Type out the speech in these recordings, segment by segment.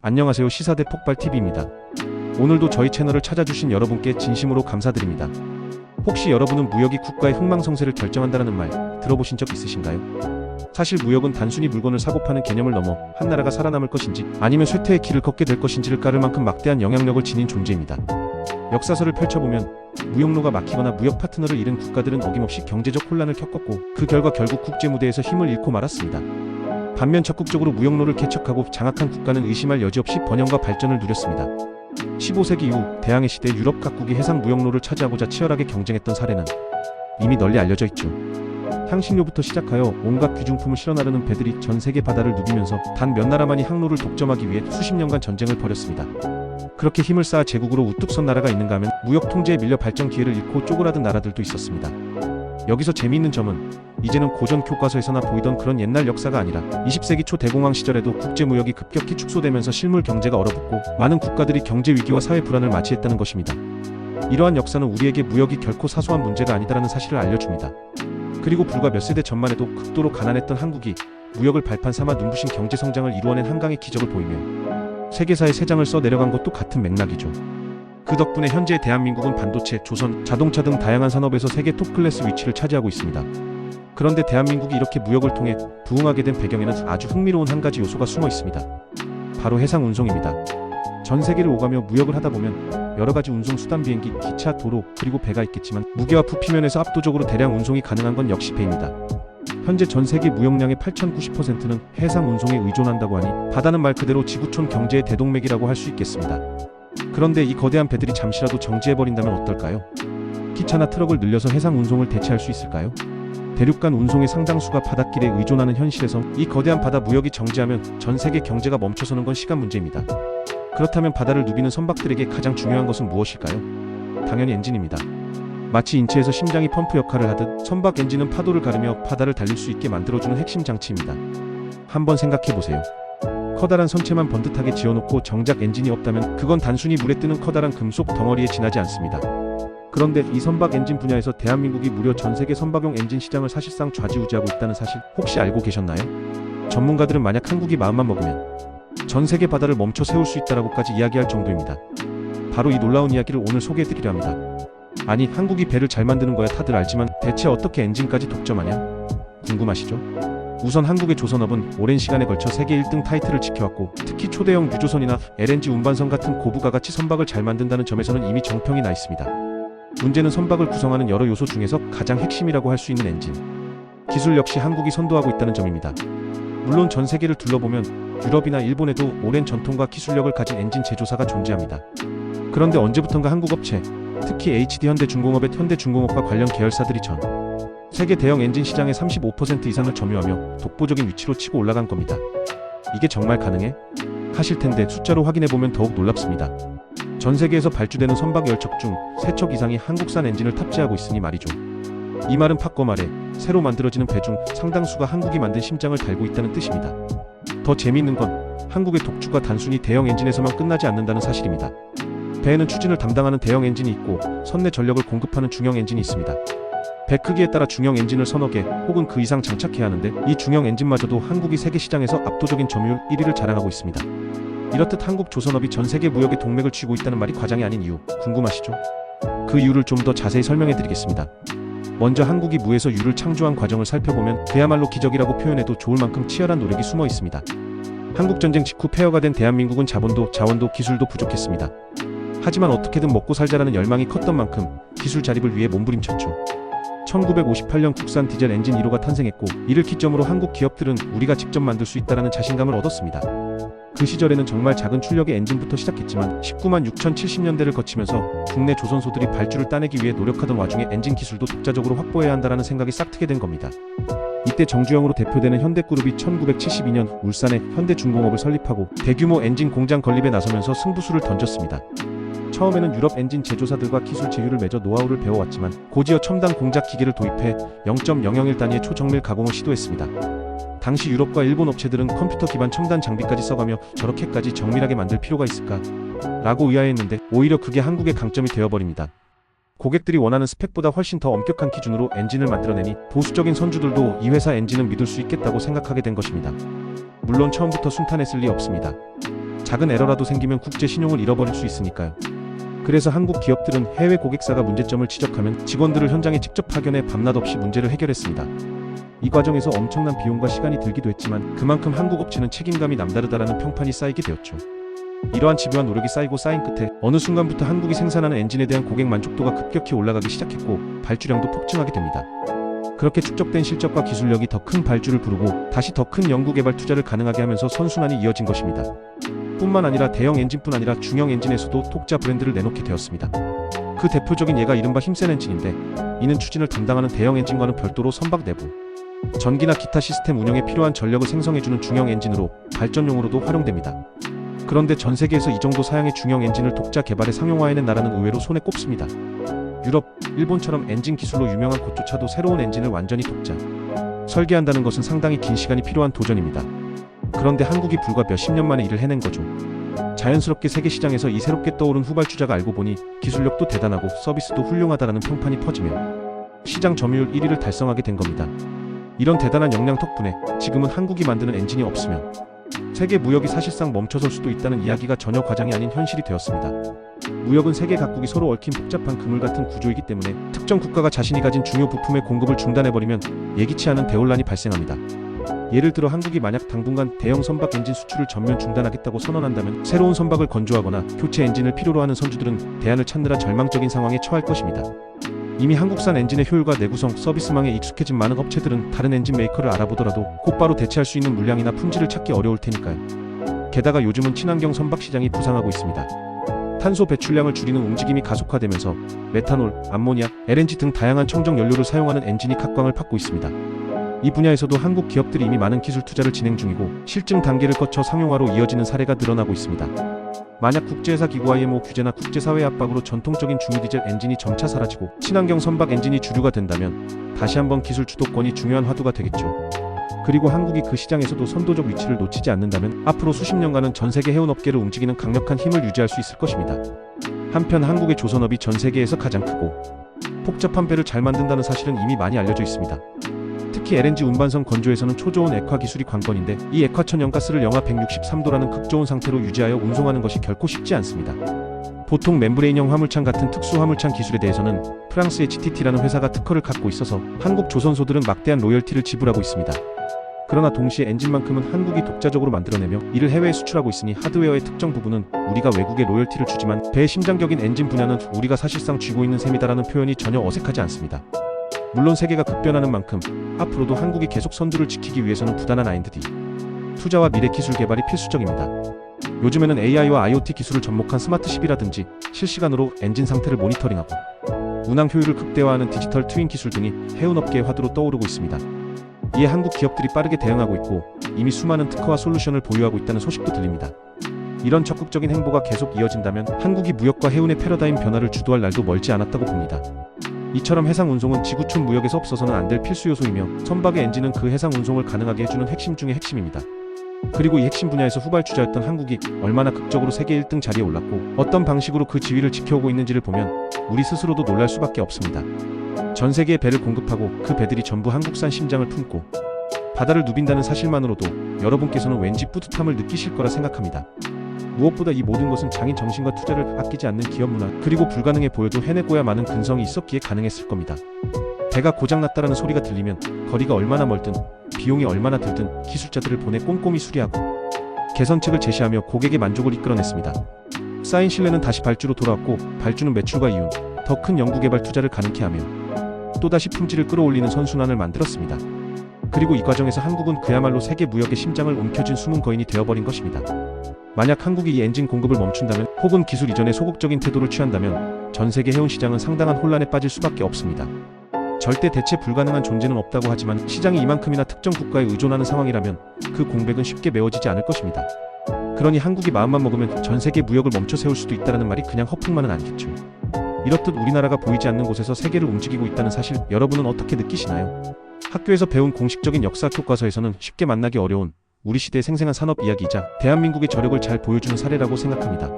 안녕하세요. 시사대 폭발TV입니다. 오늘도 저희 채널을 찾아주신 여러분께 진심으로 감사드립니다. 혹시 여러분은 무역이 국가의 흥망성쇠를 결정한다는 말 들어보신 적 있으신가요? 사실 무역은 단순히 물건을 사고 파는 개념을 넘어 한 나라가 살아남을 것인지 아니면 쇠퇴의 길을 걷게 될 것인지를 가를 만큼 막대한 영향력을 지닌 존재입니다. 역사서를 펼쳐보면 무역로가 막히거나 무역 파트너를 잃은 국가들은 어김없이 경제적 혼란을 겪었고 그 결과 결국 국제 무대에서 힘을 잃고 말았습니다. 반면 적극적으로 무역로를 개척하고 장악한 국가는 의심할 여지 없이 번영과 발전을 누렸습니다. 15세기 이후 대항해 시대 유럽 각국이 해상 무역로를 차지하고자 치열하게 경쟁했던 사례는 이미 널리 알려져 있죠. 향신료부터 시작하여 온갖 귀중품을 실어 나르는 배들이 전 세계 바다를 누비면서 단 몇 나라만이 항로를 독점하기 위해 수십 년간 전쟁을 벌였습니다. 그렇게 힘을 쌓아 제국으로 우뚝 선 나라가 있는가 하면 무역 통제에 밀려 발전 기회를 잃고 쪼그라든 나라들도 있었습니다. 여기서 재미있는 점은 이제는 고전 교과서에서나 보이던 그런 옛날 역사가 아니라 20세기 초 대공황 시절에도 국제무역이 급격히 축소되면서 실물 경제가 얼어붙고 많은 국가들이 경제 위기와 사회 불안을 맞이했다는 것입니다. 이러한 역사는 우리에게 무역이 결코 사소한 문제가 아니다라는 사실을 알려줍니다. 그리고 불과 몇 세대 전만 해도 극도로 가난했던 한국이 무역을 발판 삼아 눈부신 경제 성장을 이루어낸 한강의 기적을 보이며 세계사의 새 장을 써 내려간 것도 같은 맥락이죠. 그 덕분에 현재 대한민국은 반도체, 조선, 자동차 등 다양한 산업에서 세계 톱클래스 위치를 차지하고 있습니다. 그런데 대한민국이 이렇게 무역을 통해 부흥하게 된 배경에는 아주 흥미로운 한 가지 요소가 숨어 있습니다. 바로 해상 운송입니다. 전 세계를 오가며 무역을 하다 보면 여러 가지 운송 수단 비행기, 기차, 도로, 그리고 배가 있겠지만 무게와 부피 면에서 압도적으로 대량 운송이 가능한 건 역시 배입니다. 현재 전 세계 무역량의 8,090%는 해상 운송에 의존한다고 하니 바다는 말 그대로 지구촌 경제의 대동맥이라고 할 수 있겠습니다. 그런데 이 거대한 배들이 잠시라도 정지해버린다면 어떨까요? 기차나 트럭을 늘려서 해상 운송을 대체할 수 있을까요? 대륙간 운송의 상당수가 바닷길에 의존하는 현실에서 이 거대한 바다 무역이 정지하면 전 세계 경제가 멈춰서는 건 시간 문제입니다. 그렇다면 바다를 누비는 선박들에게 가장 중요한 것은 무엇일까요? 당연히 엔진입니다. 마치 인체에서 심장이 펌프 역할을 하듯 선박 엔진은 파도를 가르며 바다를 달릴 수 있게 만들어주는 핵심 장치입니다. 한번 생각해보세요. 커다란 선체만 번듯하게 지어놓고 정작 엔진이 없다면 그건 단순히 물에 뜨는 커다란 금속 덩어리에 지나지 않습니다. 그런데 이 선박 엔진 분야에서 대한민국이 무려 전세계 선박용 엔진 시장을 사실상 좌지우지하고 있다는 사실 혹시 알고 계셨나요? 전문가들은 만약 한국이 마음만 먹으면 전 세계 바다를 멈춰 세울 수 있다라고까지 이야기할 정도입니다. 바로 이 놀라운 이야기를 오늘 소개해드리려 합니다. 아니, 한국이 배를 잘 만드는 거야 다들 알지만 대체 어떻게 엔진까지 독점하냐? 궁금하시죠? 우선 한국의 조선업은 오랜 시간에 걸쳐 세계 1등 타이틀을 지켜왔고 특히 초대형 유조선이나 LNG 운반선 같은 고부가가치 선박을 잘 만든다는 점에서는 이미 정평이 나 있습니다. 문제는 선박을 구성하는 여러 요소 중에서 가장 핵심이라고 할 수 있는 엔진. 기술 역시 한국이 선도하고 있다는 점입니다. 물론 전 세계를 둘러보면 유럽이나 일본에도 오랜 전통과 기술력을 가진 엔진 제조사가 존재합니다. 그런데 언제부턴가 한국 업체, 특히 HD 현대중공업의 현대중공업과 관련 계열사들이 전 세계 대형 엔진 시장의 35% 이상을 점유하며 독보적인 위치로 치고 올라간 겁니다. 이게 정말 가능해? 하실 텐데 숫자로 확인해보면 더욱 놀랍습니다. 전 세계에서 발주되는 선박 10척 중 3척 이상이 한국산 엔진을 탑재하고 있으니 말이죠. 이 말은 바꿔 말해 새로 만들어지는 배 중 상당수가 한국이 만든 심장을 달고 있다는 뜻입니다. 더 재미있는 건 한국의 독주가 단순히 대형 엔진에서만 끝나지 않는다는 사실입니다. 배에는 추진을 담당하는 대형 엔진이 있고 선내 전력을 공급하는 중형 엔진이 있습니다. 배 크기에 따라 중형 엔진을 서너 개 혹은 그 이상 장착해야 하는데 이 중형 엔진마저도 한국이 세계 시장에서 압도적인 점유율 1위를 자랑하고 있습니다. 이렇듯 한국 조선업이 전 세계 무역의 동맥을 쥐고 있다는 말이 과장이 아닌 이유 궁금하시죠? 그 이유를 좀 더 자세히 설명해 드리겠습니다. 먼저 한국이 무에서 유를 창조한 과정을 살펴보면 그야말로 기적이라고 표현해도 좋을 만큼 치열한 노력이 숨어 있습니다. 한국전쟁 직후 폐허가 된 대한민국은 자본도 자원도 기술도 부족했습니다. 하지만 어떻게든 먹고 살자라는 열망이 컸던 만큼 기술 자립을 위해 몸부림쳤죠. 1958년 국산 디젤 엔진 1호가 탄생했고 이를 기점으로 한국 기업들은 우리가 직접 만들 수 있다는 자신감을 얻었습니다. 그 시절에는 정말 작은 출력의 엔진부터 시작했지만 19만 6,070년대를 거치면서 국내 조선소들이 발주를 따내기 위해 노력하던 와중에 엔진 기술도 독자적으로 확보해야 한다는 생각이 싹트게 된 겁니다. 이때 정주영으로 대표되는 현대그룹이 1972년 울산에 현대중공업을 설립하고 대규모 엔진 공장 건립에 나서면서 승부수를 던졌습니다. 처음에는 유럽 엔진 제조사들과 기술 제휴를 맺어 노하우를 배워왔지만 곧이어 첨단 공작 기계를 도입해 0.001 단위의 초정밀 가공을 시도했습니다. 당시 유럽과 일본 업체들은 컴퓨터 기반 첨단 장비까지 써가며 저렇게까지 정밀하게 만들 필요가 있을까? 라고 의아해했는데 오히려 그게 한국의 강점이 되어버립니다. 고객들이 원하는 스펙보다 훨씬 더 엄격한 기준으로 엔진을 만들어내니 보수적인 선주들도 이 회사 엔진은 믿을 수 있겠다고 생각하게 된 것입니다. 물론 처음부터 순탄했을 리 없습니다. 작은 에러라도 생기면 국제 신용을 잃어버릴 수 있으니까요. 그래서 한국 기업들은 해외 고객사가 문제점을 지적하면 직원들을 현장에 직접 파견해 밤낮 없이 문제를 해결했습니다. 이 과정에서 엄청난 비용과 시간이 들기도 했지만 그만큼 한국 업체는 책임감이 남다르다라는 평판이 쌓이게 되었죠. 이러한 집요한 노력이 쌓이고 쌓인 끝에 어느 순간부터 한국이 생산하는 엔진에 대한 고객 만족도가 급격히 올라가기 시작했고 발주량도 폭증하게 됩니다. 그렇게 축적된 실적과 기술력이 더 큰 발주를 부르고 다시 더 큰 연구개발 투자를 가능하게 하면서 선순환이 이어진 것입니다. 뿐만 아니라 대형 엔진뿐 아니라 중형 엔진에서도 독자 브랜드를 내놓게 되었습니다. 그 대표적인 예가 이른바 힘센 엔진인데, 이는 추진을 담당하는 대형 엔진과는 별도로 선박 내부 전기나 기타 시스템 운영에 필요한 전력을 생성해주는 중형 엔진으로 발전용으로도 활용됩니다. 그런데 전 세계에서 이 정도 사양의 중형 엔진을 독자 개발해 상용화해낸 나라는 의외로 손에 꼽습니다. 유럽, 일본처럼 엔진 기술로 유명한 곳조차도 새로운 엔진을 완전히 독자 설계한다는 것은 상당히 긴 시간이 필요한 도전입니다. 그런데 한국이 불과 몇십 년 만에 이를 해낸 거죠. 자연스럽게 세계 시장에서 이 새롭게 떠오른 후발주자가 알고 보니 기술력도 대단하고 서비스도 훌륭하다라는 평판이 퍼지며 시장 점유율 1위를 달성하게 된 겁니다. 이런 대단한 역량 덕분에 지금은 한국이 만드는 엔진이 없으면 세계 무역이 사실상 멈춰설 수도 있다는 이야기가 전혀 과장이 아닌 현실이 되었습니다. 무역은 세계 각국이 서로 얽힌 복잡한 그물 같은 구조이기 때문에 특정 국가가 자신이 가진 중요 부품의 공급을 중단해버리면 예기치 않은 대혼란이 발생합니다. 예를 들어 한국이 만약 당분간 대형 선박 엔진 수출을 전면 중단하겠다고 선언한다면 새로운 선박을 건조하거나 교체 엔진을 필요로 하는 선주들은 대안을 찾느라 절망적인 상황에 처할 것입니다. 이미 한국산 엔진의 효율과 내구성, 서비스망에 익숙해진 많은 업체들은 다른 엔진 메이커를 알아보더라도 곧바로 대체할 수 있는 물량이나 품질을 찾기 어려울 테니까요. 게다가 요즘은 친환경 선박 시장이 부상하고 있습니다. 탄소 배출량을 줄이는 움직임이 가속화되면서 메탄올, 암모니아, LNG 등 다양한 청정 연료를 사용하는 엔진이 각광을 받고 있습니다. 이 분야에서도 한국 기업들이 이미 많은 기술 투자를 진행 중이고 실증 단계를 거쳐 상용화로 이어지는 사례가 늘어나고 있습니다. 만약 국제회사 기구 IMO 규제나 국제사회의 압박으로 전통적인 중유디젤 엔진이 점차 사라지고 친환경 선박 엔진이 주류가 된다면 다시 한번 기술 주도권이 중요한 화두가 되겠죠. 그리고 한국이 그 시장에서도 선도적 위치를 놓치지 않는다면 앞으로 수십 년간은 전 세계 해운업계를 움직이는 강력한 힘을 유지할 수 있을 것입니다. 한편 한국의 조선업이 전 세계에서 가장 크고 복잡한 배를 잘 만든다는 사실은 이미 많이 알려져 있습니다. 특히 LNG 운반선 건조에서는 초저온 액화 기술이 관건인데 이 액화 천연가스를 영하 163도라는 극저온 상태로 유지하여 운송하는 것이 결코 쉽지 않습니다. 보통 멤브레인형 화물창 같은 특수 화물창 기술에 대해서는 프랑스의 GTT라는 회사가 특허를 갖고 있어서 한국 조선소들은 막대한 로열티를 지불하고 있습니다. 그러나 동시에 엔진만큼은 한국이 독자적으로 만들어내며 이를 해외에 수출하고 있으니 하드웨어의 특정 부분은 우리가 외국에 로열티를 주지만 배의 심장격인 엔진 분야는 우리가 사실상 쥐고 있는 셈이다라는 표현이 전혀 어색하지 않습니다. 물론 세계가 급변하는 만큼 앞으로도 한국이 계속 선두를 지키기 위해서는 부단한 R&D, 투자와 미래 기술 개발이 필수적입니다. 요즘에는 AI와 IoT 기술을 접목한 스마트십이라든지 실시간으로 엔진 상태를 모니터링하고 운항 효율을 극대화하는 디지털 트윈 기술 등이 해운업계의 화두로 떠오르고 있습니다. 이에 한국 기업들이 빠르게 대응하고 있고 이미 수많은 특허와 솔루션을 보유하고 있다는 소식도 들립니다. 이런 적극적인 행보가 계속 이어진다면 한국이 무역과 해운의 패러다임 변화를 주도할 날도 멀지 않았다고 봅니다. 이처럼 해상 운송은 지구촌 무역에서 없어서는 안 될 필수 요소이며 선박의 엔진은 그 해상 운송을 가능하게 해주는 핵심 중의 핵심입니다. 그리고 이 핵심 분야에서 후발주자였던 한국이 얼마나 극적으로 세계 1등 자리에 올랐고 어떤 방식으로 그 지위를 지켜오고 있는지를 보면 우리 스스로도 놀랄 수밖에 없습니다. 전 세계의 배를 공급하고 그 배들이 전부 한국산 심장을 품고 바다를 누빈다는 사실만으로도 여러분께서는 왠지 뿌듯함을 느끼실 거라 생각합니다. 무엇보다 이 모든 것은 장인 정신과 투자를 아끼지 않는 기업 문화, 그리고 불가능해 보여도 해내고야 마는 근성이 있었기에 가능했을 겁니다. 배가 고장났다라는 소리가 들리면 거리가 얼마나 멀든 비용이 얼마나 들든 기술자들을 보내 꼼꼼히 수리하고 개선책을 제시하며 고객의 만족을 이끌어냈습니다. 쌓인 신뢰는 다시 발주로 돌아왔고 발주는 매출과 이윤, 더 큰 연구개발 투자를 가능케 하며 또다시 품질을 끌어올리는 선순환을 만들었습니다. 그리고 이 과정에서 한국은 그야말로 세계 무역의 심장을 움켜쥔 숨은 거인이 되어버린 것입니다. 만약 한국이 이 엔진 공급을 멈춘다면 혹은 기술 이전에 소극적인 태도를 취한다면 전 세계 해운 시장은 상당한 혼란에 빠질 수밖에 없습니다. 절대 대체 불가능한 존재는 없다고 하지만 시장이 이만큼이나 특정 국가에 의존하는 상황이라면 그 공백은 쉽게 메워지지 않을 것입니다. 그러니 한국이 마음만 먹으면 전 세계 무역을 멈춰 세울 수도 있다는 말이 그냥 허풍만은 아니겠죠. 이렇듯 우리나라가 보이지 않는 곳에서 세계를 움직이고 있다는 사실 여러분은 어떻게 느끼시나요? 학교에서 배운 공식적인 역사 교과서에서는 쉽게 만나기 어려운 우리 시대의 생생한 산업 이야기이자 대한민국의 저력을 잘 보여주는 사례라고 생각합니다.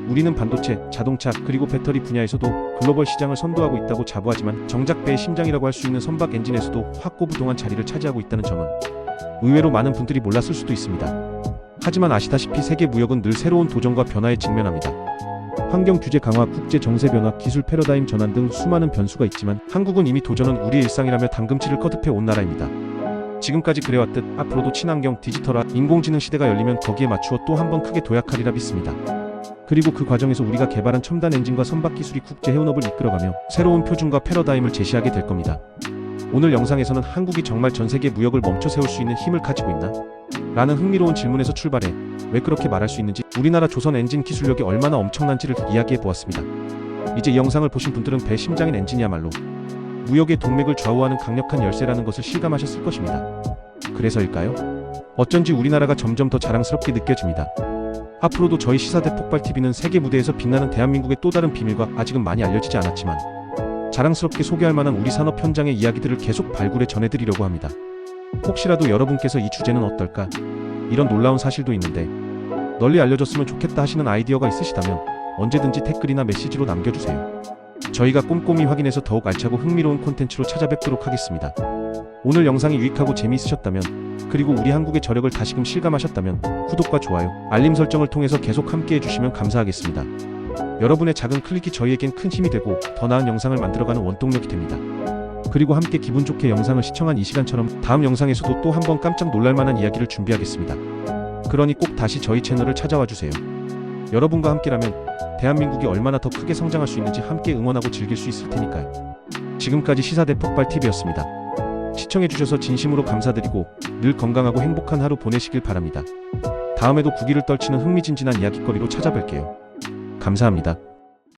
우리는 반도체, 자동차, 그리고 배터리 분야에서도 글로벌 시장을 선도하고 있다고 자부하지만 정작 배의 심장이라고 할 수 있는 선박 엔진에서도 확고부동한 자리를 차지하고 있다는 점은 의외로 많은 분들이 몰랐을 수도 있습니다. 하지만 아시다시피 세계 무역은 늘 새로운 도전과 변화에 직면합니다. 환경 규제 강화, 국제 정세 변화, 기술 패러다임 전환 등 수많은 변수가 있지만 한국은 이미 도전은 우리의 일상이라며 당금치를 거듭해 온 나라입니다. 지금까지 그래왔듯 앞으로도 친환경, 디지털화, 인공지능 시대가 열리면 거기에 맞추어 또 한 번 크게 도약하리라 믿습니다. 그리고 그 과정에서 우리가 개발한 첨단 엔진과 선박 기술이 국제 해운업을 이끌어가며 새로운 표준과 패러다임을 제시하게 될 겁니다. 오늘 영상에서는 한국이 정말 전 세계 무역을 멈춰 세울 수 있는 힘을 가지고 있나? 라는 흥미로운 질문에서 출발해 왜 그렇게 말할 수 있는지, 우리나라 조선 엔진 기술력이 얼마나 엄청난지를 이야기해 보았습니다. 이제 이 영상을 보신 분들은 배 심장인 엔진이야말로 무역의 동맥을 좌우하는 강력한 열쇠라는 것을 실감하셨을 것입니다. 그래서일까요? 어쩐지 우리나라가 점점 더 자랑스럽게 느껴집니다. 앞으로도 저희 시사대 폭발TV는 세계 무대에서 빛나는 대한민국의 또 다른 비밀과 아직은 많이 알려지지 않았지만 자랑스럽게 소개할 만한 우리 산업 현장의 이야기들을 계속 발굴해 전해드리려고 합니다. 혹시라도 여러분께서 이 주제는 어떨까? 이런 놀라운 사실도 있는데 널리 알려졌으면 좋겠다 하시는 아이디어가 있으시다면 언제든지 댓글이나 메시지로 남겨주세요. 저희가 꼼꼼히 확인해서 더욱 알차고 흥미로운 콘텐츠로 찾아뵙도록 하겠습니다. 오늘 영상이 유익하고 재미있으셨다면, 그리고 우리 한국의 저력을 다시금 실감하셨다면 구독과 좋아요, 알림 설정을 통해서 계속 함께해 주시면 감사하겠습니다. 여러분의 작은 클릭이 저희에겐 큰 힘이 되고 더 나은 영상을 만들어가는 원동력이 됩니다. 그리고 함께 기분 좋게 영상을 시청한 이 시간처럼 다음 영상에서도 또 한 번 깜짝 놀랄만한 이야기를 준비하겠습니다. 그러니 꼭 다시 저희 채널을 찾아와 주세요. 여러분과 함께라면 대한민국이 얼마나 더 크게 성장할 수 있는지 함께 응원하고 즐길 수 있을 테니까요. 지금까지 시사대 폭발TV였습니다. 시청해주셔서 진심으로 감사드리고 늘 건강하고 행복한 하루 보내시길 바랍니다. 다음에도 구기를 떨치는 흥미진진한 이야깃거리로 찾아뵐게요. 감사합니다.